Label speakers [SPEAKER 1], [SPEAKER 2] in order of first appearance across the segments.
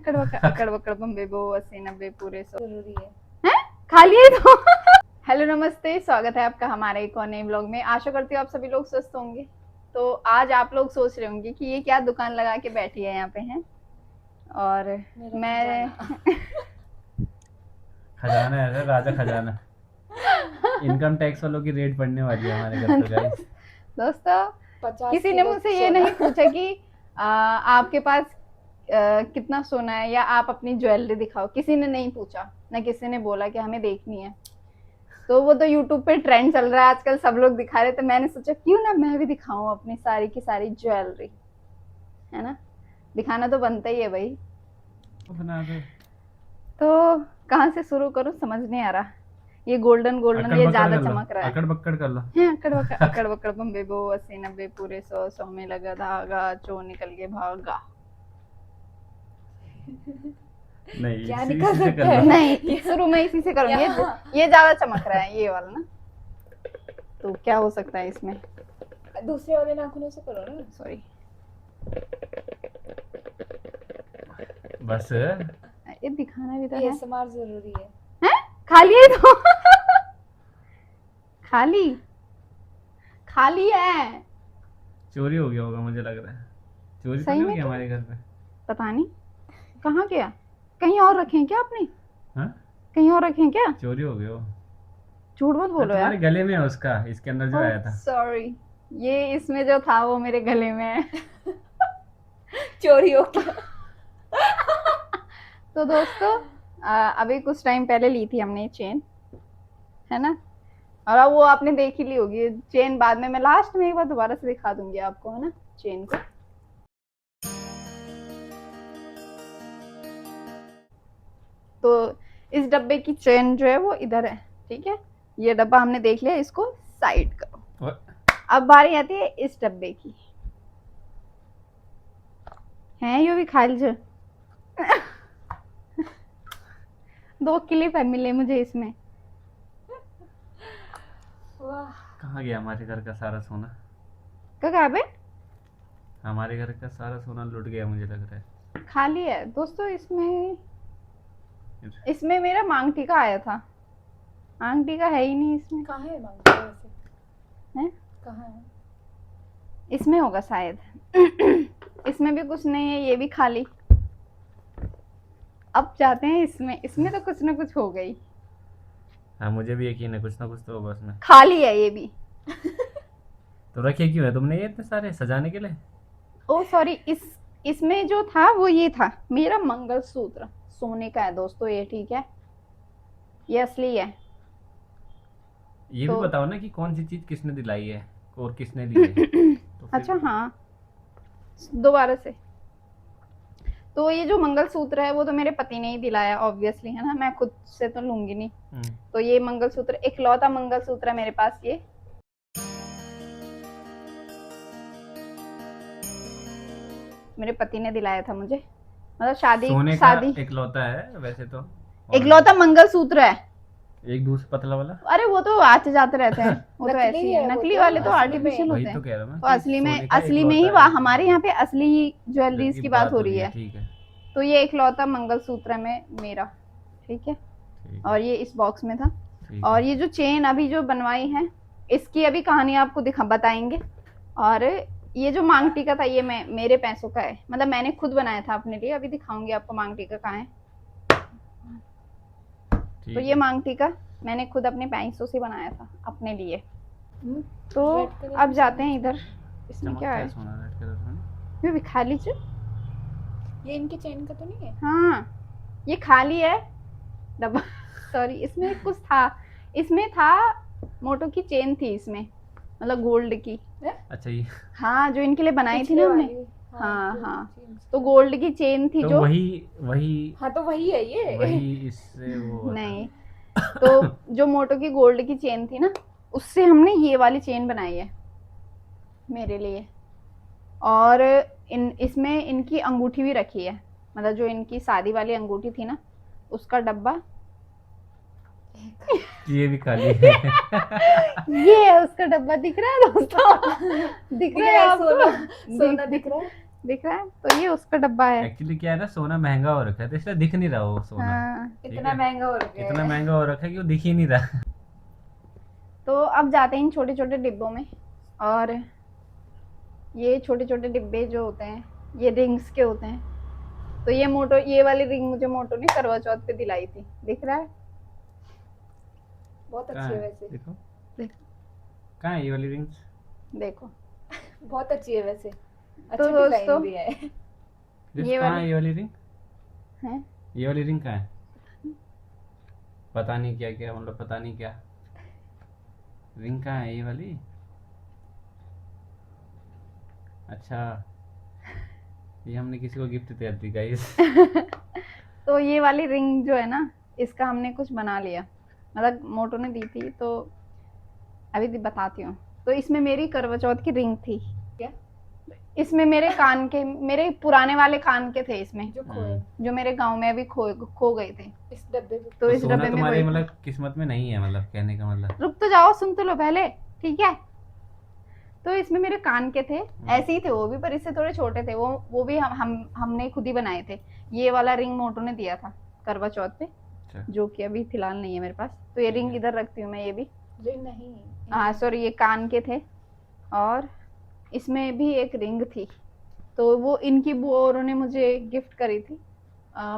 [SPEAKER 1] अकड़ बकड़ बम्बे बो 80-90 पूरे 100
[SPEAKER 2] जरूरी है।
[SPEAKER 1] हैं खा लिए तो। हेलो नमस्ते, स्वागत है आपका हमारे एक और नए व्लॉग में। आशा करती हूँ आप सभी लोग स्वस्थ होंगे। तो आज आप लोग सोच रहे होंगे कि ये क्या दुकान लगा के बैठी है यहाँ पे हैं, और मैं
[SPEAKER 3] खजाना है, राजा खजाना। इनकम टैक्स वालों की रेड पड़ने वाली है हमारे घर पर गाइस।
[SPEAKER 1] दोस्तों
[SPEAKER 2] 50
[SPEAKER 1] किसी ने
[SPEAKER 2] किलो
[SPEAKER 1] मुझसे ये
[SPEAKER 2] सोना।
[SPEAKER 1] नहीं पूछा कि आपके पास कितना सोना है या आप अपनी ज्वेलरी दिखाओ, किसी ने नहीं पूछा, ना किसी ने बोला कि हमें देखनी है। तो वो तो यूट्यूब पे ट्रेंड चल रहा है आजकल, सब लोग दिखा रहे, तो मैंने सोचा क्यों ना मैं भी दिखाऊं अपनी सारी की सारी ज्वेलरी, है ना, दिखाना तो बनता ही है भाई।
[SPEAKER 3] बना दो।
[SPEAKER 1] तो कहाँ से शुरू करूं समझ नहीं आ रहा। ये गोल्डन गोल्डन ये ज्यादा चमक रहा है।
[SPEAKER 3] अकड़ बक्कड़ कर लो।
[SPEAKER 1] अकड़ बकड़ बम्बे बो 80-90 पूरे 100 में लगा धागा, चोर निकल के भागा।
[SPEAKER 3] नहीं
[SPEAKER 2] क्या
[SPEAKER 3] इसी
[SPEAKER 2] निकल
[SPEAKER 3] से
[SPEAKER 2] सकता
[SPEAKER 3] कर
[SPEAKER 2] है?
[SPEAKER 3] लो।
[SPEAKER 1] नहीं शुरू में इसी से करूंगी। ये ज्यादा चमक रहा है ये वाला ना, तो क्या हो सकता है इसमें।
[SPEAKER 2] दूसरे वाले नाखूनों से करो ना।
[SPEAKER 1] सॉरी,
[SPEAKER 3] बस
[SPEAKER 1] ये दिखाना भी तो है।
[SPEAKER 2] ASMR जरूरी है।
[SPEAKER 1] हैं? खा लिए तो। खाली खाली है।
[SPEAKER 3] चोरी हो गया होगा, मुझे लग रहा है। चोरी तो
[SPEAKER 1] सही
[SPEAKER 3] नहीं
[SPEAKER 1] में
[SPEAKER 3] होगी
[SPEAKER 1] क्या?
[SPEAKER 3] हमारे घर पे।
[SPEAKER 1] पता नहीं कहाँ गया, कहीं और रखे हैं क्या आपने?
[SPEAKER 3] हाँ,
[SPEAKER 1] कहीं और रखे हैं क्या?
[SPEAKER 3] चोरी हो गया।
[SPEAKER 1] झूठ मत बोलो
[SPEAKER 3] तुम्हारे
[SPEAKER 1] यार।
[SPEAKER 3] गले में है उसका, इसके अंदर जो आया था।
[SPEAKER 1] सॉरी, ये इसमें जो था वो मेरे गले में है।
[SPEAKER 2] चोरी हो गया।
[SPEAKER 1] तो दोस्तों अभी कुछ टाइम पहले ली थी हमने चेन, है ना, और अब वो आपने देख ही ली होगी चेन। बाद में मैं लास्ट में एक बार दोबारा से दिखा दूंगी आपको, है ना, चेन को। तो इस डब्बे की चेन जो है वो इधर है, ठीक है। ये डब्बा हमने देख लिया, इसको साइड करो। अब बारी आती है इस डब्बे की। हैं यो भी खाली जो 2 क्लिप है मिले मुझे इसमें।
[SPEAKER 2] वाह,
[SPEAKER 3] कहाँ गया हमारे घर का सारा सोना?
[SPEAKER 1] कहाँ पे?
[SPEAKER 3] हमारे घर का सारा सोना लुट गया मुझे लग रहा है।
[SPEAKER 1] खाली है दोस्तों। इसमें मेरा मांग टीका आया था। मांग टीका है ही नहीं इसमें।
[SPEAKER 2] कहाँ है मांगता वैसे?
[SPEAKER 1] हैं?
[SPEAKER 2] कहाँ है?
[SPEAKER 1] इसमें होगा शायद। इसमें भी कुछ नहीं है, ये भी खाली। अब जाते हैं इसमें, इसमें तो कुछ ना कुछ हो गई।
[SPEAKER 3] हाँ, मुझे भी यकीन है कुछ ना कुछ तो होगा उसमें।
[SPEAKER 1] खाली है ये भी।
[SPEAKER 3] तो रखे क्यों है तुमने ये इतने सारे, सजाने के लिए?
[SPEAKER 1] ओ सॉरी, इसमें जो था वो ये था मेरा मंगलसूत्र, सोने का है दोस्तों ये, ठीक है, ये असली है।
[SPEAKER 3] ये
[SPEAKER 1] तो
[SPEAKER 3] भी बताओ ना कि कौन सी चीज किसने दिलाई है और किसने ली है। तो फिर
[SPEAKER 1] अच्छा हाँ, दोबारा से। तो ये जो मंगलसूत्र है वो तो मेरे पति ने ही दिलाया ऑब्वियसली, है ना, मैं खुद से तो लूंगी नहीं। तो ये मंगलसूत्र इकलौता मंगलसूत्र है मेरे पास, ये मेरे पति ने दिलाया था मुझे, मतलब
[SPEAKER 3] सोने का इकलौता है वैसे तो। और
[SPEAKER 1] इकलौता मंगलसूत्र है।
[SPEAKER 3] एक दूसरा पतला वाला।
[SPEAKER 1] अरे वो तो आते जाते रहते हैं, वो तो
[SPEAKER 2] नकली
[SPEAKER 1] ऐसे ही
[SPEAKER 2] है
[SPEAKER 1] है,
[SPEAKER 2] वो
[SPEAKER 1] नकली
[SPEAKER 2] तो,
[SPEAKER 1] वाले तो
[SPEAKER 2] असली में।
[SPEAKER 1] आर्टिफिशियल
[SPEAKER 3] वही
[SPEAKER 1] होते
[SPEAKER 3] तो
[SPEAKER 1] हैं।
[SPEAKER 3] कह रहा हूँ
[SPEAKER 1] तो
[SPEAKER 3] मैं
[SPEAKER 1] असली में,
[SPEAKER 3] सोने का
[SPEAKER 1] असली में ही
[SPEAKER 3] इकलौता है।
[SPEAKER 1] हमारे यहाँ पे असली ज्वेलरीज की बात हो रही है।
[SPEAKER 3] ठीक है,
[SPEAKER 1] तो ये इकलौता मंगलसूत्र है मेरा, ठीक है।
[SPEAKER 3] ठीक
[SPEAKER 1] और ये इस बॉक्स में था।
[SPEAKER 3] ठीक
[SPEAKER 1] और
[SPEAKER 3] है।
[SPEAKER 1] ये जो चेन अभी जो बनवाई है, इसकी अभी कहानी आपको बताएंगे। और ये जो मांग टीका था ये मेरे पैसों का है, मतलब मैंने खुद बनाया था अपने लिए। अभी दिखाऊंगी आपको मांग टीका कहाँ है।
[SPEAKER 3] ठीक
[SPEAKER 1] तो ये
[SPEAKER 3] है।
[SPEAKER 1] मांग टीका मैंने खुद अपने पैसों से बनाया था अपने लिए। तो
[SPEAKER 2] रेड कलर
[SPEAKER 1] अब
[SPEAKER 2] में
[SPEAKER 1] जाते हैं इधर, इसमें
[SPEAKER 3] चमकता
[SPEAKER 1] क्या
[SPEAKER 3] है
[SPEAKER 1] है,
[SPEAKER 3] सोना रेड कलर में।
[SPEAKER 1] ये भी खाली च।
[SPEAKER 2] ये इनके चेन का तो नहीं है?
[SPEAKER 1] हाँ ये खाली है डब्बा। सॉरी, इसमें कुछ था, इसमें था मोटो की चेन थी इसमें, मतलब गोल्ड की।
[SPEAKER 3] अच्छा ये
[SPEAKER 1] हाँ जो इनके लिए बनाई थी
[SPEAKER 2] पिछले
[SPEAKER 1] ना हमने।
[SPEAKER 2] वाली।
[SPEAKER 1] हाँ
[SPEAKER 2] जो
[SPEAKER 1] हाँ,
[SPEAKER 2] चेन
[SPEAKER 1] तो गोल्ड की चेन थी
[SPEAKER 3] तो
[SPEAKER 1] जो।
[SPEAKER 3] वही
[SPEAKER 2] हाँ तो वही है ये।
[SPEAKER 3] वही इससे वो हुआ था।
[SPEAKER 1] नहीं, तो जो मोटो की गोल्ड की चेन थी ना, उससे हमने ये वाली चेन बनाई है मेरे लिए। और इसमें इनकी अंगूठी भी रखी है, मतलब जो इनकी शादी वाली अंगूठी थी ना, उसका डब्बा।
[SPEAKER 3] ये भी खाली है।
[SPEAKER 1] ये है उसका डब्बा, दिख रहा है दोस्तों? दिख रहा है आपको?
[SPEAKER 2] सोना दिख रहा है।
[SPEAKER 1] दिख रहा है? तो ये उसका डब्बा है।
[SPEAKER 3] एक्चुअली क्या है ना, सोना महंगा हो रखा है तो इसलिए दिख नहीं रहा वो सोना।
[SPEAKER 1] हाँ।
[SPEAKER 3] ठीक
[SPEAKER 2] इतना
[SPEAKER 3] है?
[SPEAKER 2] महंगा हो गया
[SPEAKER 3] इतना
[SPEAKER 2] है।
[SPEAKER 3] महंगा हो रखा है कि वो दिख ही नहीं रहा।
[SPEAKER 1] तो अब जाते हैं इन छोटे छोटे डिब्बों में। और ये छोटे छोटे डिब्बे जो होते हैं ये रिंग्स के होते हैं। तो ये वाली रिंग मुझे मोटो ने करवा चौथ पे दिलाई थी। दिख रहा है?
[SPEAKER 2] बहुत
[SPEAKER 3] कहाँ
[SPEAKER 2] अच्छी है
[SPEAKER 3] है?
[SPEAKER 2] वैसे।
[SPEAKER 3] देखो
[SPEAKER 1] देखो
[SPEAKER 3] कहाँ है ये वाली रिंग्स?
[SPEAKER 1] देखो।
[SPEAKER 2] बहुत अच्छी है वैसे।
[SPEAKER 1] तो
[SPEAKER 2] अच्छा
[SPEAKER 1] दोस्तों
[SPEAKER 2] डिजाइन भी है।
[SPEAKER 1] ये
[SPEAKER 3] कहाँ है
[SPEAKER 1] वाली
[SPEAKER 3] ये वाली रिंग?
[SPEAKER 1] है।
[SPEAKER 3] ये वाली रिंग कहाँ है? पता नहीं क्या क्या, मतलब पता नहीं क्या रिंग कहाँ है ये वाली? अच्छा, ये हमने किसी को गिफ्ट दे दी गाइस।
[SPEAKER 1] तो ये वाली रिंग जो है ना इसका हमने कुछ बना लिया, मतलब मोटो ने दी थी। तो अभी बताती हूँ। तो इसमें मेरी करवा चौथ की रिंग थी।
[SPEAKER 2] क्या?
[SPEAKER 1] इसमें मेरे पुराने वाले कान के थे इसमें,
[SPEAKER 2] जो खोए
[SPEAKER 1] जो मेरे गांव में अभी खो गए थे।
[SPEAKER 2] इस डब्बे में।
[SPEAKER 1] तो
[SPEAKER 3] तो
[SPEAKER 1] इस
[SPEAKER 3] सोना
[SPEAKER 1] डब्बे में
[SPEAKER 3] तुम्हारे
[SPEAKER 1] वही था।
[SPEAKER 3] मतलब किस्मत में नहीं है, मतलब कहने का मतलब।
[SPEAKER 1] रुक तो जाओ, सुन तो लो पहले, ठीक है? तो इसमें मेरे कान के थे, ऐसे ही थे वो भी, पर इससे थोड़े छोटे थे। वो भी हमने खुद ही बनाए थे। ये वाला रिंग मोटो ने दिया था करवा चौथ पे,
[SPEAKER 3] अच्छा,
[SPEAKER 1] जो कि अभी फिलहाल नहीं है मेरे पास। तो ये
[SPEAKER 3] ठीक
[SPEAKER 1] रिंग
[SPEAKER 3] है।
[SPEAKER 1] इधर रखती हूँ मैं। ये भी
[SPEAKER 2] रिंग नहीं।
[SPEAKER 1] हाँ सॉरी, ये कान के थे। और इसमें भी एक रिंग थी। तो वो इनकी बुआ औरों ने मुझे गिफ्ट करी थी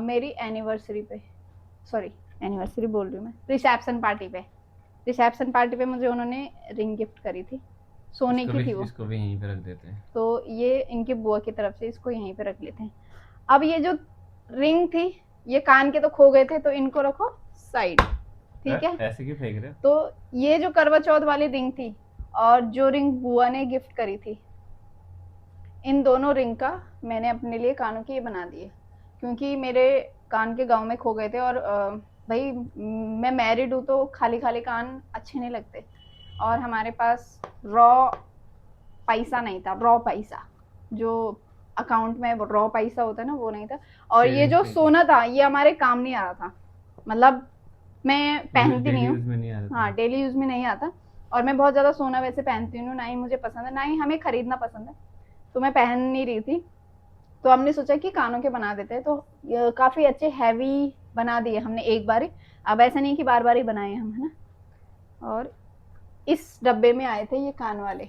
[SPEAKER 1] मेरी एनिवर्सरी पे। सॉरी, एनिवर्सरी बोल रही हूँ मैं, रिसेप्शन पार्टी पे मुझे उन्होंने रिंग गिफ्ट करी थी। सोने
[SPEAKER 3] इसको
[SPEAKER 1] की
[SPEAKER 3] भी
[SPEAKER 1] थी वो।
[SPEAKER 3] इसको भी यहीं पे रख देते हैं।
[SPEAKER 1] तो ये इनकी बुआ की तरफ से इसको यहीं पे रख लेते हैं। अब ये जो रिंग थी, ये कान के तो खो गए थे, तो इनको रखो साइड, ठीक है?
[SPEAKER 3] ऐसे क्यों फेंक रहे हो?
[SPEAKER 1] तो ये जो करवा चौथ वाली रिंग थी और जो रिंग बुआ ने गिफ्ट करी थी, इन दोनों रिंग का मैंने अपने लिए कानों के ये बना दिए। क्योंकि मेरे कान के गांव में खो गए थे। और भाई मैं मैरिड हूँ तो खाली खाली कान अच्छे नहीं लगते। और हमारे पास रॉ पैसा नहीं था, रॉ पैसा जो अकाउंट में रॉ पैसा होता है ना, वो नहीं था। और ये जो सोना था ये हमारे काम नहीं आ रहा था, मतलब मैं पहनती नहीं हूँ।
[SPEAKER 3] यूज में नहीं आ रहा
[SPEAKER 1] हाँ, डेली यूज में नहीं आता। और मैं बहुत ज्यादा सोना वैसे पहनती हूँ, ना ही मुझे पसंद है, ना ही हमें खरीदना पसंद है। तो मैं पहन नहीं रही थी। तो हमने सोचा कि कानों के बना देते हैं। तो काफी अच्छे हैवी बना दिए हमने एक बार ही। अब ऐसा नहीं कि बार बार ही बनाए हम, है ना? और इस डब्बे में आए थे ये कान वाले।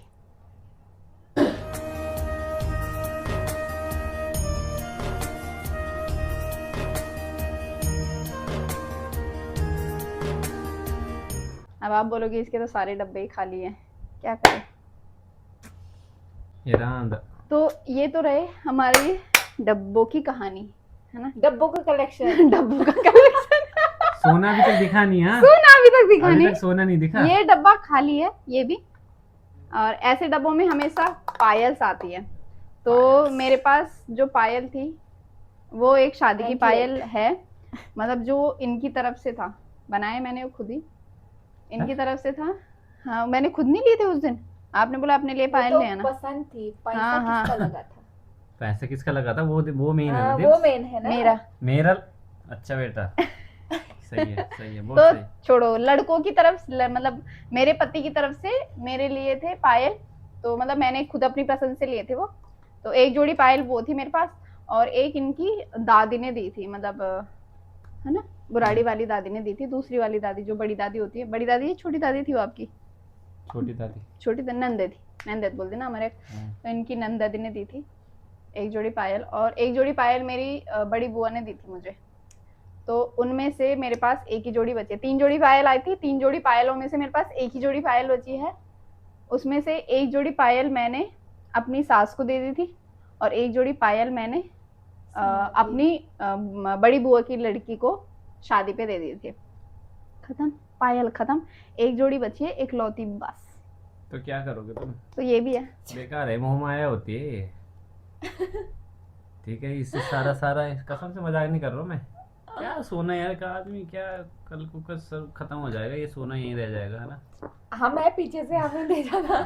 [SPEAKER 1] अब आप बोलोगे इसके तो सारे डब्बे ही खाली हैं, क्या करें?
[SPEAKER 3] ये रहा अंदर।
[SPEAKER 1] तो ये तो रहे हमारी डब्बों की कहानी, है ना?
[SPEAKER 2] डब्बों का कलेक्शन।
[SPEAKER 1] डब्बों का कलेक्शन।
[SPEAKER 3] सोना अभी तक दिखा नहीं। हाँ,
[SPEAKER 1] सोना अभी तक दिखा
[SPEAKER 3] अभी
[SPEAKER 1] नहीं।
[SPEAKER 3] तक सोना नहीं दिखा।
[SPEAKER 1] ये डब्बा खाली है, ये भी। और ऐसे डब्बों में हमेशा पायल्स आती है। तो मेरे पास जो पायल थी वो एक शादी की पायल है, मतलब जो इनकी तरफ से था। बनाए मैंने वो खुद ही, इनकी तरफ से था। हाँ, मैंने खुद नहीं लिए थे उस दिन। आपने बोला अपने लिए पायल
[SPEAKER 2] तो
[SPEAKER 1] ले आना।
[SPEAKER 2] पसंद थी। पैसा
[SPEAKER 1] हाँ, हाँ।
[SPEAKER 2] किसका लगा था?
[SPEAKER 3] पैसा किसका लगा था? वो मेन है ना।
[SPEAKER 2] वो मेन है ना।
[SPEAKER 1] मेरा।
[SPEAKER 3] मेरा। अच्छा बेटा, सही है सही है, बहुत
[SPEAKER 1] तो
[SPEAKER 3] सही।
[SPEAKER 1] छोड़ो, लड़कों की तरफ मतलब मेरे पति की तरफ से मेरे लिए थे पायल। तो मतलब मैंने खुद अपनी पसंद से लिए थे वो। तो एक जोड़ी पायल वो थी मेरे पास, और एक इनकी दादी ने दी थी, मतलब है ना, बुराड़ी वाली दादी ने दी थी। दूसरी वाली दादी जो बड़ी दादी होती है, बड़ी दादी, छोटी दादी थी वो आपकी?
[SPEAKER 3] छोटी दादी।
[SPEAKER 1] छोटी नंदे थी, नंदे बोलते ना हमारे। तो इनकी नंद दादी ने दी थी एक जोड़ी पायल, और एक जोड़ी पायल मेरी बड़ी बुआ ने दी थी मुझे। तो उनमें से मेरे पास एक ही जोड़ी बची है। 3 जोड़ी पायल आई थी, 3 जोड़ी पायलों में से मेरे पास एक ही जोड़ी पायल बची है। उसमें से एक जोड़ी पायल मैंने अपनी सास को दे दी थी, और एक जोड़ी पायल मैंने अपनी बड़ी बुआ की लड़की को शादी पे दे दी थी। खत्म, पायल खत्म। एक जोड़ी बची है, एक लौती बस।
[SPEAKER 3] तो क्या करोगे तुम?
[SPEAKER 1] तो ये भी है।
[SPEAKER 3] बेकार है, मोह माया होती है ये। ठीक है, इससे सारा कसम से मजाक नहीं कर रहा हूँ मैं। क्या सोना यार का आदमी, क्या कल को का सब खत्म हो जाएगा, ये सोना यहीं रह जाएगा, है ना?
[SPEAKER 2] हाँ, मैं पीछे से हमें भेजा था।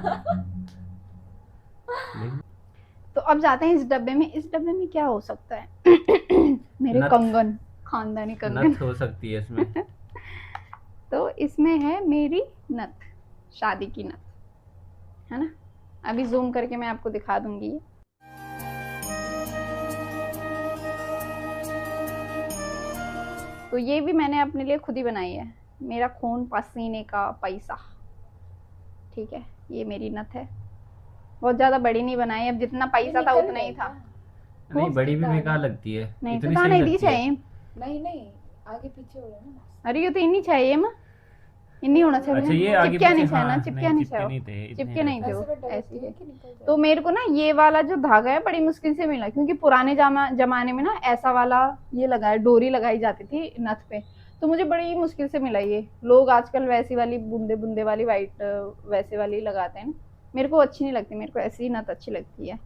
[SPEAKER 3] लेकिन
[SPEAKER 1] तो अब जाते हैं इस डब्बे में। इस डब्बे में क्या हो सकता है? मेरे
[SPEAKER 3] नथ।
[SPEAKER 1] कंगन, खानदानी कंगन।
[SPEAKER 3] नथ हो सकती है इसमें।
[SPEAKER 1] तो इसमें है मेरी नथ, शादी की नथ, है ना? अभी जूम करके मैं आपको दिखा दूंगी ये। तो ये भी मैंने अपने लिए खुद ही बनाई है, मेरा खून पसीने का पैसा। ठीक है, ये मेरी नथ है, बहुत ज्यादा बड़ी नहीं बनाई, अब जितना पैसा था
[SPEAKER 2] निकल
[SPEAKER 1] उतना ही
[SPEAKER 2] गया
[SPEAKER 1] था।
[SPEAKER 3] नहीं
[SPEAKER 2] हो
[SPEAKER 3] बड़ी भी
[SPEAKER 2] सकता है
[SPEAKER 3] बेकार
[SPEAKER 2] ना।
[SPEAKER 3] लगती है,
[SPEAKER 1] नहीं तो
[SPEAKER 3] इतनी
[SPEAKER 1] कहाँ
[SPEAKER 3] सही
[SPEAKER 1] नहीं दी
[SPEAKER 3] लगती है।
[SPEAKER 1] चाहिए।
[SPEAKER 2] नहीं नहीं, आगे पीछे हो रहा है ना।
[SPEAKER 1] अरे ये तो इन्हीं चाहिए माँ, इन्हीं होना चाहिए।
[SPEAKER 3] अच्छा ये आगे
[SPEAKER 1] चिपकिया
[SPEAKER 3] पीछे,
[SPEAKER 1] नहीं चाहिए ना,
[SPEAKER 3] हाँ
[SPEAKER 1] चिपकिया नहीं
[SPEAKER 3] चिपके नहीं
[SPEAKER 1] चाहिए,
[SPEAKER 3] थे, इतने
[SPEAKER 1] चिपके नहीं थे
[SPEAKER 3] रहते।
[SPEAKER 1] वो,
[SPEAKER 2] ऐसे में डर
[SPEAKER 1] ऐसे
[SPEAKER 2] होती है
[SPEAKER 1] ही।
[SPEAKER 2] कि निकल जाए।
[SPEAKER 1] तो मेरे को ना ये वाला जो धागा है बड़ी मुश्किल से मिला, क्योंकि पुराने जमाने में ना ऐसा वाला ये लगाया, डोरी लगाई जाती थी नथ पे, तो मुझे बड़ी मुश्किल से मिला ये। लोग आजकल वैसी वाली बूंदे बूंदे वाली वाइट वैसे वाली लगाते हैं ना, मेरे को अच्छी नहीं लगती, मेरे को ऐसी ही नथ अच्छी लगती है।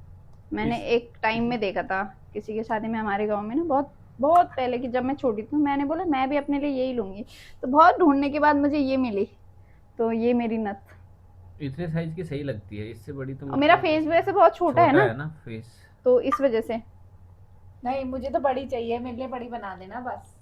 [SPEAKER 1] मैंने
[SPEAKER 3] इस-
[SPEAKER 1] एक टाइम में देखा था किसी की शादी में हमारे गांव में ना, बहुत बहुत पहले की, जब मैं छोटी थी, मैंने बोला मैं भी अपने लिए यही लूंगी, तो बहुत ढूंढने के बाद मुझे ये मिली, तो ये मेरी नथ।
[SPEAKER 3] इतने साइज की सही लगती है, इससे बड़ी तो
[SPEAKER 1] और मेरा
[SPEAKER 3] मतलब
[SPEAKER 1] फेस वैसे बहुत छोटा है ना,
[SPEAKER 3] फेस।
[SPEAKER 1] तो इस वजह से।
[SPEAKER 2] नहीं मुझे तो बड़ी चाहिए, मेरे लिए बड़ी बना देना बस।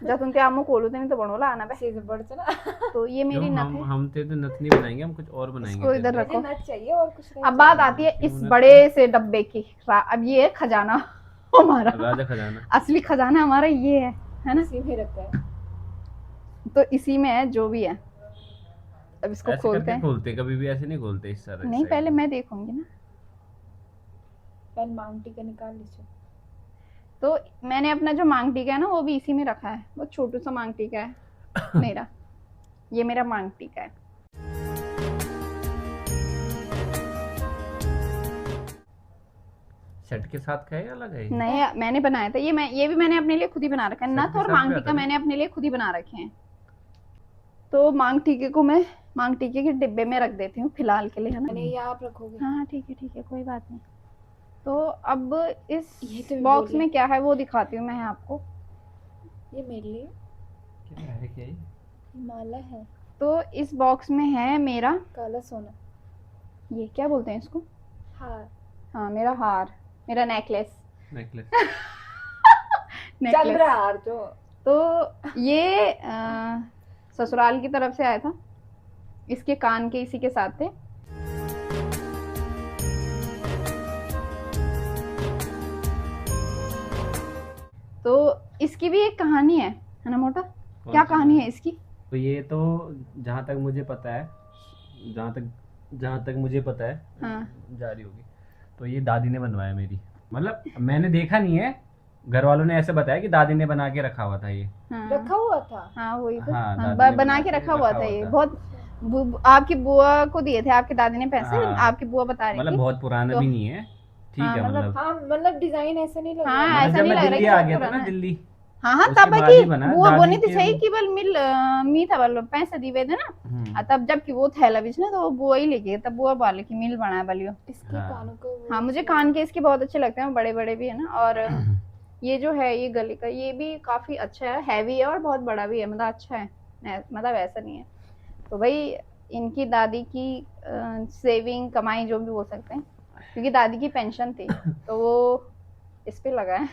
[SPEAKER 1] जब तुम क्या मुंह खोलो तो बड़ोला आना पे।
[SPEAKER 2] से बढ़ चला।
[SPEAKER 1] तो ये मेरी
[SPEAKER 3] क्यों,
[SPEAKER 1] नथ है,
[SPEAKER 3] हम तेरे नथ नहीं बनाएंगे, हम कुछ और बनाएंगे
[SPEAKER 1] इसको इधर
[SPEAKER 3] तेरे लिए।
[SPEAKER 1] रखो।
[SPEAKER 2] मुझे नथ चाहिए और कुछ नहीं
[SPEAKER 1] अब बात
[SPEAKER 2] चाहिए।
[SPEAKER 1] आती है
[SPEAKER 3] क्यों
[SPEAKER 1] इस
[SPEAKER 3] नथ?
[SPEAKER 1] बड़े से डब्बे की। अब ये है खजाना हमारा,
[SPEAKER 3] राजा खजाना।
[SPEAKER 1] असली खजाना हमारा ये है ना,
[SPEAKER 2] इसी में रखा है।
[SPEAKER 1] तो इसी में है जो भी है। अब इसको
[SPEAKER 3] ऐसे
[SPEAKER 1] खोलते
[SPEAKER 3] करके
[SPEAKER 1] हैं।
[SPEAKER 3] खोलते, कभी भी ऐसे नहीं खोलते इस तरह
[SPEAKER 1] नहीं
[SPEAKER 3] side
[SPEAKER 1] पहले
[SPEAKER 3] में।
[SPEAKER 1] मैं देखूंगी ना।
[SPEAKER 2] पहले मांग टीका निकाल लीजिए।
[SPEAKER 1] तो मैंने अपना जो मांग टीका है ना वो भी इसी में रखा है, बहुत छोटू सा मांग टीका है मेरा, ये मेरा मांग टीका है।
[SPEAKER 3] सेट के साथ का है या अलग है?
[SPEAKER 1] नहीं मैंने बनाया था ये भी मैंने अपने लिए खुद ही बना रखा है,
[SPEAKER 3] सेट
[SPEAKER 1] नथ
[SPEAKER 3] के
[SPEAKER 1] और
[SPEAKER 3] साथ
[SPEAKER 1] मांग
[SPEAKER 3] भी आता
[SPEAKER 1] टीका
[SPEAKER 3] है?
[SPEAKER 1] मैंने अपने लिए खुद ही बना रखे हैं। तो मांग टीके को मैं मांग टीके के डिब्बे में रख देती हूँ फिलहाल के लिए, है ना।
[SPEAKER 2] मैंने ये आप रखोगे।
[SPEAKER 1] हाँ ठीक है कोई बात नहीं। तो अब इस
[SPEAKER 2] ये तो
[SPEAKER 1] बॉक्स
[SPEAKER 2] बोलिए।
[SPEAKER 1] में क्या है वो दिखाती हूँ मैं आपको।
[SPEAKER 2] ये मेरे लिए
[SPEAKER 3] क्या है, क्या है?
[SPEAKER 2] माला है,
[SPEAKER 1] तो इस बॉक्स में है मेरा,
[SPEAKER 2] काला सोना,
[SPEAKER 1] ये क्या बोलते हैं इसको,
[SPEAKER 2] हार,
[SPEAKER 1] हाँ मेरा हार, मेरा नेकलेस
[SPEAKER 3] नेकलेस।
[SPEAKER 2] चल रहा हार जो।
[SPEAKER 1] तो ये ससुराल की तरफ से आया था, इसके कान के इसी के साथ थे। तो इसकी भी एक कहानी है ना मोटा, क्या
[SPEAKER 3] सी
[SPEAKER 1] कहानी है इसकी।
[SPEAKER 3] तो ये तो जहाँ तक मुझे पता है, जहाँ तक मुझे पता है,
[SPEAKER 1] हाँ
[SPEAKER 3] जारी होगी, तो ये दादी ने बनवाया मेरी, मतलब मैंने देखा नहीं है, घर वालों ने ऐसे बताया कि दादी ने बना के रखा हुआ था ये।
[SPEAKER 1] हाँ
[SPEAKER 2] रखा हुआ था।
[SPEAKER 1] हाँ वही तो,
[SPEAKER 3] हाँ,
[SPEAKER 1] हाँ,
[SPEAKER 3] दादी ने
[SPEAKER 1] बना के रखा हुआ था ये, बहुत आपकी बुआ को दिए थे आपकी दादी ने पैसे,
[SPEAKER 3] हाँ।
[SPEAKER 1] आपकी बुआ बता रही
[SPEAKER 3] मतलब
[SPEAKER 1] थी।
[SPEAKER 3] बहुत पुराना
[SPEAKER 1] तो-
[SPEAKER 3] भी नहीं है, ठीक
[SPEAKER 1] हाँ,
[SPEAKER 3] है
[SPEAKER 1] मतलब-
[SPEAKER 3] मतलब।
[SPEAKER 2] हाँ मतलब डिजाइन ऐसा नहीं लग
[SPEAKER 1] हाँ,
[SPEAKER 2] रहा।
[SPEAKER 1] ऐसा
[SPEAKER 3] जब
[SPEAKER 1] नहीं
[SPEAKER 3] मैं
[SPEAKER 1] लग रहा
[SPEAKER 3] दिल्ली
[SPEAKER 1] कि
[SPEAKER 3] आ
[SPEAKER 1] बहुत
[SPEAKER 3] गया था
[SPEAKER 1] पुराना
[SPEAKER 3] ना
[SPEAKER 1] है।
[SPEAKER 3] दिल्ली,
[SPEAKER 1] हाँ हाँ
[SPEAKER 3] उसके
[SPEAKER 1] तब
[SPEAKER 3] बाद
[SPEAKER 1] की
[SPEAKER 3] ही बना,
[SPEAKER 1] बुआ
[SPEAKER 3] दादी
[SPEAKER 1] बोनी थी
[SPEAKER 3] के
[SPEAKER 1] सही
[SPEAKER 3] वो-
[SPEAKER 1] कि बल मिल मी था बल पैसे दिए थे ना, तब जबकि वो थैला बीच ना, तो वो बुआ ही लेके गए, तब बुआ वाले की मिल बना है बलियो।
[SPEAKER 2] इसके
[SPEAKER 3] हाँ।
[SPEAKER 2] कानों को वो
[SPEAKER 1] हाँ मुझे कान के इसके बहुत अच्छे लगते हैं, बड़े बड़े भी है ना। और ये जो है ये गले का, ये भी काफी अच्छा है, हैवी है और बहुत बड़ा भी है, मतलब अच्छा है, मतलब ऐसा नहीं है। तो भाई इनकी दादी की सेविंग कमाई जो भी बोल सकते हैं, क्योंकि दादी की पेंशन थी तो वो इस पे लगा है।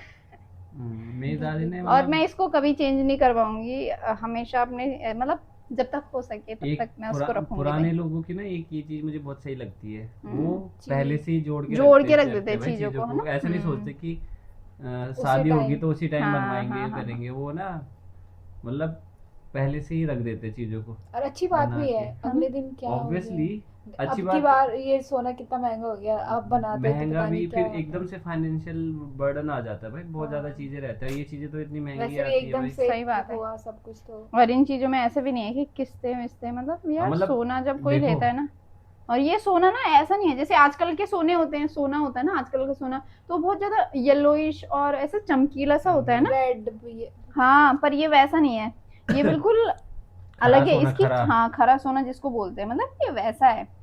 [SPEAKER 3] मेरी दादी ने
[SPEAKER 1] और
[SPEAKER 3] मतलब
[SPEAKER 1] मैं इसको कभी चेंज नहीं करवाऊंगी, हमेशा अपने मतलब जब तक हो सके तब
[SPEAKER 3] एक
[SPEAKER 1] तक मैं उसको रखूंगी
[SPEAKER 3] पुराने
[SPEAKER 1] भाई।
[SPEAKER 3] लोगों की ना एक ये चीज मुझे बहुत सही लगती है,
[SPEAKER 1] हम्म।
[SPEAKER 3] वो पहले से ही जोड़ के
[SPEAKER 1] रख देते हैं
[SPEAKER 3] भाई
[SPEAKER 1] चीजों को, है ना।
[SPEAKER 3] ऐसे नहीं सोचते कि शादी
[SPEAKER 2] time-
[SPEAKER 3] होगी तो उसी टाइम
[SPEAKER 1] हाँ,
[SPEAKER 3] बनवाएंगे,
[SPEAKER 1] हाँ, हाँ,
[SPEAKER 3] करेंगे वो ना, मतलब पहले से ही रख देते हैं चीजों को।
[SPEAKER 2] और अच्छी बात
[SPEAKER 3] बना
[SPEAKER 2] भी
[SPEAKER 3] के।
[SPEAKER 2] है, अगले दिन क्या हो गया।
[SPEAKER 3] ऑब्वियसली
[SPEAKER 2] अब
[SPEAKER 3] अच्छी
[SPEAKER 2] की
[SPEAKER 3] बात,
[SPEAKER 2] बार ये सोना कितना महंगा हो गया, अब बनाते हैं तो
[SPEAKER 3] महंगा
[SPEAKER 2] पता
[SPEAKER 3] भी,
[SPEAKER 2] नहीं
[SPEAKER 3] फिर
[SPEAKER 2] क्या
[SPEAKER 3] एकदम से फाइनेंशियल बर्डन आ जाता है भाई, बहुत ज्यादा चीजें रहता है, ये चीजें तो इतनी महंगी
[SPEAKER 2] वैसे भी
[SPEAKER 3] आती है
[SPEAKER 2] एकदम
[SPEAKER 3] भाई।
[SPEAKER 2] से
[SPEAKER 1] सही बात है।
[SPEAKER 2] हुआ सब कुछ तो।
[SPEAKER 1] और इन चीजों में ऐसे भी नहीं है कि किस्ते विस्ते, मतलब यार
[SPEAKER 3] मतलब
[SPEAKER 1] सोना जब कोई
[SPEAKER 3] देखो-
[SPEAKER 1] लेता है ना, और ये सोना ना ऐसा नहीं है जैसे आजकल के सोने होते हैं, सोना होता है ना आजकल का सोना, तो बहुत ज्यादा येलोइश और ऐसा चमकीला सा होता है ना।
[SPEAKER 2] रेड भी
[SPEAKER 1] हाँ पर ये वैसा नहीं है, ये बिल्कुल अलग है
[SPEAKER 3] सोना,
[SPEAKER 1] इसकी।
[SPEAKER 3] खरा।
[SPEAKER 1] हाँ खरा सोना जिसको बोलते हैं, मतलब ये वैसा है।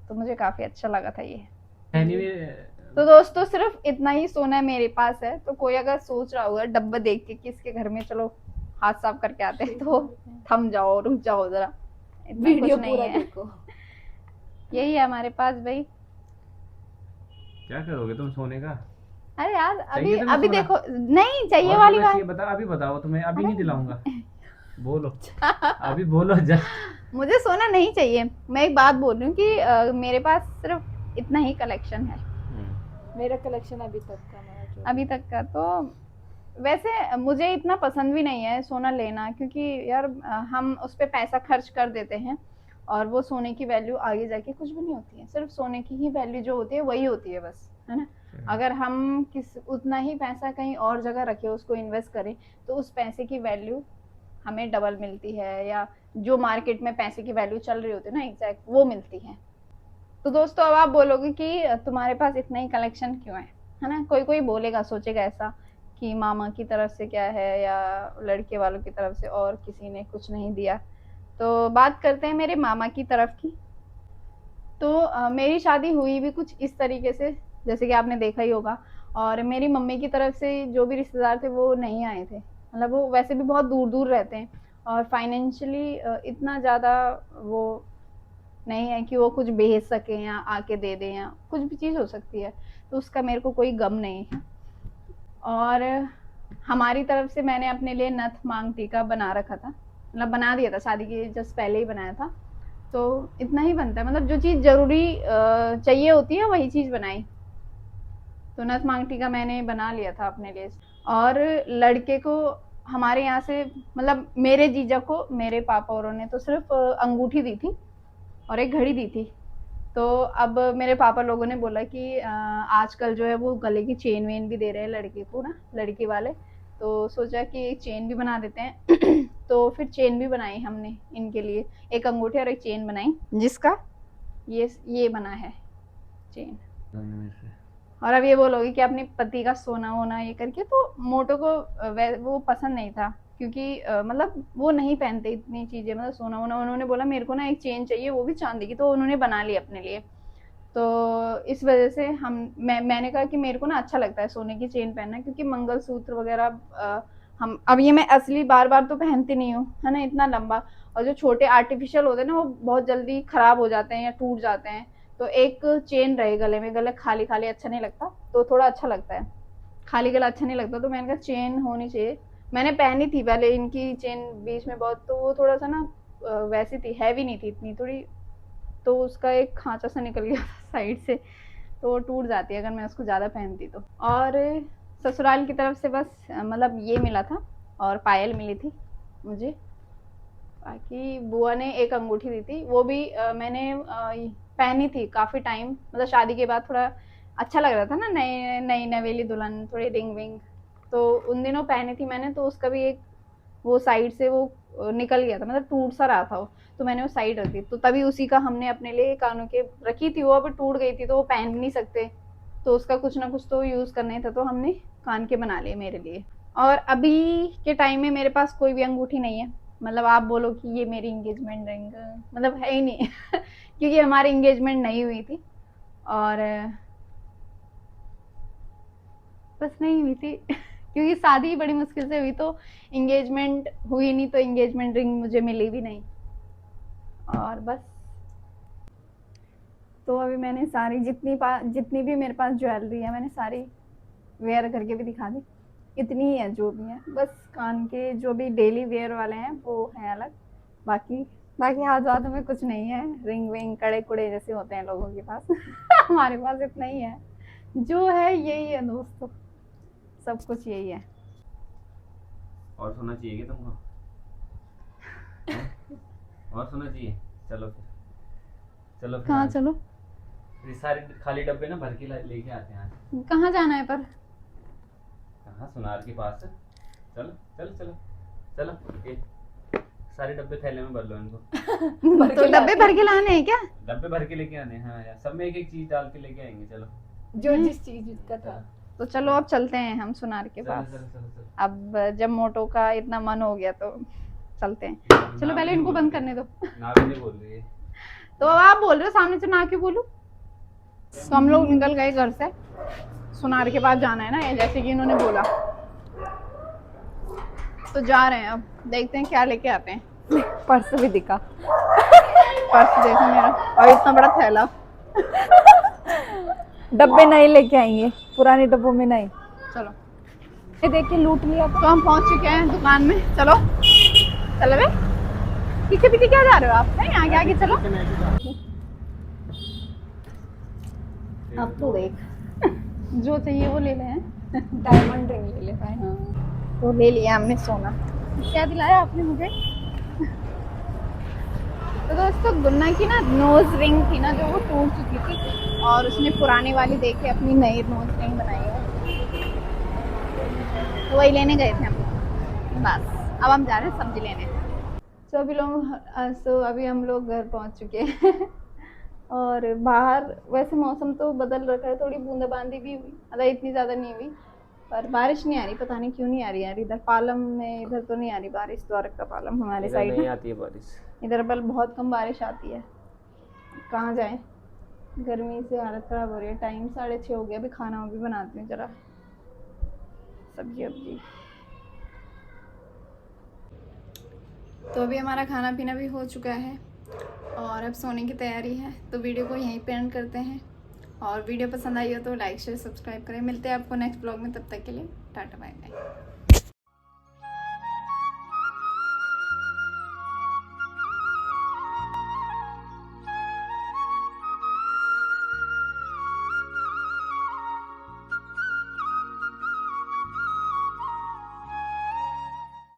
[SPEAKER 1] तो मुझे काफी अच्छा लगा था ये।
[SPEAKER 3] Anyway,
[SPEAKER 1] तो दोस्तों सिर्फ इतना ही सोना मेरे पास है, तो कोई अगर सोच रहा होगा डब्बा देख के कि इसके घर में चलो हाथ साफ करके आते हैं, तो थम जाओ, रुक जाओ जरा, इतना
[SPEAKER 2] वीडियो
[SPEAKER 1] कुछ नहीं
[SPEAKER 2] पूरा
[SPEAKER 1] है।
[SPEAKER 2] देखो।
[SPEAKER 1] यही है हमारे पास भाई।
[SPEAKER 3] क्या करोगे तुम सोने का?
[SPEAKER 1] अरे यार अभी
[SPEAKER 3] चाहिए तुम्हें
[SPEAKER 1] अभी
[SPEAKER 3] सोना?
[SPEAKER 1] देखो, नहीं चाहिए
[SPEAKER 3] और
[SPEAKER 1] वाली
[SPEAKER 3] तुम्हें
[SPEAKER 1] बात।
[SPEAKER 3] चाहिए बता, अभी बताओ, तुम्हें अभी नहीं
[SPEAKER 1] अरे-
[SPEAKER 3] दिलाऊंगा, बोलो अभी बोलो जा।
[SPEAKER 1] मुझे सोना नहीं चाहिए, मैं एक बात बोल रही हूँ कि मेरे पास सिर्फ इतना ही कलेक्शन है
[SPEAKER 2] मेरा कलेक्शन अभी तक का नया जो
[SPEAKER 1] अभी तक का। तो वैसे मुझे इतना पसंद भी नहीं है सोना लेना, क्योंकि यार हम उस पे पैसा खर्च कर देते हैं और वो सोने की वैल्यू आगे जाके कुछ भी नहीं होती है। सिर्फ सोने की ही वैल्यू जो होती है वही होती है बस, है ना। अगर हम किस उतना ही पैसा कहीं और जगह रखे, उसको इन्वेस्ट करें, तो उस पैसे की वैल्यू हमें डबल मिलती है, या जो मार्केट में पैसे की वैल्यू चल रही होती है ना एग्जैक्ट, वो मिलती है। तो दोस्तों अब आप बोलोगे कि तुम्हारे पास इतना ही कलेक्शन क्यों है ना। कोई कोई बोलेगा, सोचेगा ऐसा कि मामा की तरफ से क्या है या लड़के वालों की तरफ से और किसी ने कुछ नहीं दिया। तो बात करते हैं मेरे मामा की तरफ की। तो मेरी शादी हुई भी कुछ इस तरीके से, जैसे कि आपने देखा ही होगा। और मेरी मम्मी की तरफ से जो भी रिश्तेदार थे वो नहीं आए थे, मतलब वो वैसे भी बहुत दूर दूर रहते हैं और फाइनेंशियली इतना ज़्यादा वो नहीं है कि वो कुछ भेज सकें या आके दे दें, या कुछ भी चीज़ हो सकती है, तो उसका मेरे को कोई गम नहीं है। और हमारी तरफ से मैंने अपने लिए नथ मांग टीका बना रखा था, मतलब बना दिया था, शादी के जस्ट पहले ही बनाया था। तो इतना ही बनता है, मतलब जो चीज़ ज़रूरी चाहिए होती है वही चीज़ बनाई। तो नथ मांग टीका मैंने बना लिया था अपने लिए। और लड़के को हमारे यहाँ से, मतलब मेरे जीजा को मेरे पापा औरों ने तो सिर्फ अंगूठी दी थी और एक घड़ी दी थी। तो अब मेरे पापा लोगों ने बोला कि आजकल जो है वो गले की चेन वेन भी दे रहे हैं लड़के को ना, लड़की वाले। तो सोचा कि एक चेन भी बना देते हैं तो फिर चेन भी बनाई हमने इनके लिए, एक अंगूठी और एक चेन बनाई, जिसका ये बना है चेन। और अब ये बोलोगे कि अपने पति का सोना वोना ये करके, तो मोटो को वो पसंद नहीं था, क्योंकि मतलब वो नहीं पहनते इतनी चीज़ें, मतलब सोना वोना। उन्होंने बोला मेरे को ना एक चेन चाहिए, वो भी चांदी की, तो उन्होंने बना ली अपने लिए। तो इस वजह से मैंने कहा कि मेरे को ना अच्छा लगता है सोने की चेन पहनना, क्योंकि मंगलसूत्र वगैरह हम अब ये मैं असली बार बार तो पहनती नहीं हूँ, है ना, इतना लंबा। और जो छोटे आर्टिफिशियल होते हैं ना, वो बहुत जल्दी खराब हो जाते हैं या टूट जाते हैं। तो एक चेन रहे गले में, गले खाली खाली अच्छा नहीं लगता, तो थोड़ा अच्छा लगता है, खाली गला अच्छा नहीं लगता। तो मैंने कहा चेन होनी चाहिए। मैंने पहनी थी पहले इनकी चेन बीच में बहुत, तो वो थोड़ा सा ना वैसी थी, हैवी नहीं थी इतनी थोड़ी, तो उसका एक खांचा सा निकल गया था साइड से, तो वो टूट जाती है अगर मैं उसको ज़्यादा पहनती तो। और ससुराल की तरफ से बस मतलब ये मिला था और पायल मिली थी मुझे। बाकी बुआ ने एक अंगूठी दी थी, वो भी मैंने पहनी थी काफ़ी टाइम, मतलब शादी के बाद थोड़ा अच्छा लग रहा था ना, नई नई नवेली दुल्हन, थोड़ी रिंग विंग, तो उन दिनों पहनी थी मैंने। तो उसका भी एक वो साइड से वो निकल गया था, मतलब टूट सा रहा था वो, तो मैंने वो साइड रख दी। तो तभी उसी का हमने अपने लिए कानों के रखी थी, वो अब टूट गई थी तो वो पहन भी नहीं सकते, तो उसका कुछ ना कुछ तो यूज़ करना ही था, तो हमने कान के बना लिए मेरे लिए। और अभी के टाइम में मेरे पास कोई भी अंगूठी नहीं है, मतलब आप बोलो कि ये मेरी इंगेजमेंट रिंग, मतलब है ही नहीं क्योंकि हमारी इंगेजमेंट नहीं हुई थी और बस नहीं हुई थी क्योंकि शादी बड़ी मुश्किल से हुई, तो इंगेजमेंट हुई नहीं, तो इंगेजमेंट रिंग मुझे मिली भी नहीं, और बस। तो अभी मैंने सारी जितनी भी मेरे पास ज्वेलरी है मैंने सारी वेयर करके भी दिखा दी, इतनी ही है जो भी है। बस कान के जो भी डेली वेयर वाले हैं वो हैं अलग, बाकी हाथ वाथों में कुछ नहीं है, रिंग विंग कड़े कुड़े जैसे होते हैं लोगों के पास हमारे पास इतना ही है, जो है यही है दोस्तों, सब कुछ यही है।
[SPEAKER 3] और सोना चाहिए क्या तुमको? और सोना चाहिए? चलो फिर, चलो फिर
[SPEAKER 1] कहाँ चलो?
[SPEAKER 3] ये सारे खाली डब्बे ना भर के लेके आते हैं आज।
[SPEAKER 1] कहाँ जाना है पर?
[SPEAKER 3] कहाँ, सुनार के पास है। चलो चलो चलो चलो, ये सारे डब्बे थैले में भर लो इनको।
[SPEAKER 1] तो डब्बे भर के लाने हैं क्या?
[SPEAKER 3] डब्बे भर के लेके आने हैं, हाँ यार, सब में एक एक चीज डाल के लेके आएंगे। चलो
[SPEAKER 2] जो जिस चीज का था।
[SPEAKER 1] तो चलो अब चलते हैं हम सुनार के
[SPEAKER 3] चलो
[SPEAKER 1] पास।
[SPEAKER 3] चलो चलो चलो।
[SPEAKER 1] अब जब मोटो का इतना मन हो गया तो चलते हैं। चलो पहले इनको बंद करने दो।
[SPEAKER 3] ना भी नहीं बोल रही है।
[SPEAKER 1] तो अब आप बोल रहे हो सामने से, ना क्यों बोलूं? तो हम लोग निकल गए घर से, सुनार के पास जाना है ना, जैसे कि इन्होंने बोला, तो जा रहे हैं। अब देखते हैं क्या लेके आते हैं। पर्स भी दिखा पर्स देखो मेरा, और इतना बड़ा थैला
[SPEAKER 2] डब्बे नहीं लेके आएंगे, पुराने डब्बों में नहीं।
[SPEAKER 1] चलो
[SPEAKER 2] ये देख के लूट लिया।
[SPEAKER 1] तो हम पहुंच चुके हैं दुकान में। चलो चलो बे, पीछे पीछे क्या जा रहे हो आप? नहीं आगे आगे चलो। अब तो देख जो चाहिए वो ले ले हैं।
[SPEAKER 2] डायमंड रिंग ले ले भाई।
[SPEAKER 1] हाँ। तो ले लिया हमने सोना। क्या दिलाया आपने मुझे? तो दोस्तों गुन्ना की ना नोज रिंग थी ना जो वो टूट चुकी थी और उसने पुराने वाली देख के अपनी नई नोज रिंग बनाई है, तो वही लेने गए थे हम लोग। बस अब हम जा रहे हैं सब्जी लेने। तो अभी हम लोग घर पहुंच चुके हैं और बाहर वैसे मौसम तो बदल रखा है, थोड़ी बूंदाबांदी भी हुई, मतलब इतनी ज़्यादा नहीं हुई, पर बारिश नहीं आ रही, पता नहीं क्यों नहीं आ रही यार। इधर पालम में इधर तो नहीं आ रही बारिश, द्वारका पालम हमारे
[SPEAKER 3] इधर
[SPEAKER 1] साइड
[SPEAKER 3] नहीं
[SPEAKER 1] है,
[SPEAKER 3] आती है बारिश।
[SPEAKER 1] इधर बल बहुत कम बारिश आती है। कहाँ जाएं, गर्मी से हालत ख़राब हो रही है। टाइम 6:30 हो गया, अभी खाना भी बनाती हूँ जरा, सब्जी वब्जी। तो अभी हमारा खाना पीना भी हो चुका है और अब सोने की तैयारी है, तो वीडियो को यहीं पे एंड करते हैं। और वीडियो पसंद आई हो तो लाइक शेयर सब्सक्राइब करें। मिलते हैं आपको नेक्स्ट ब्लॉग में, तब तक के लिए टाटा बाय बाय।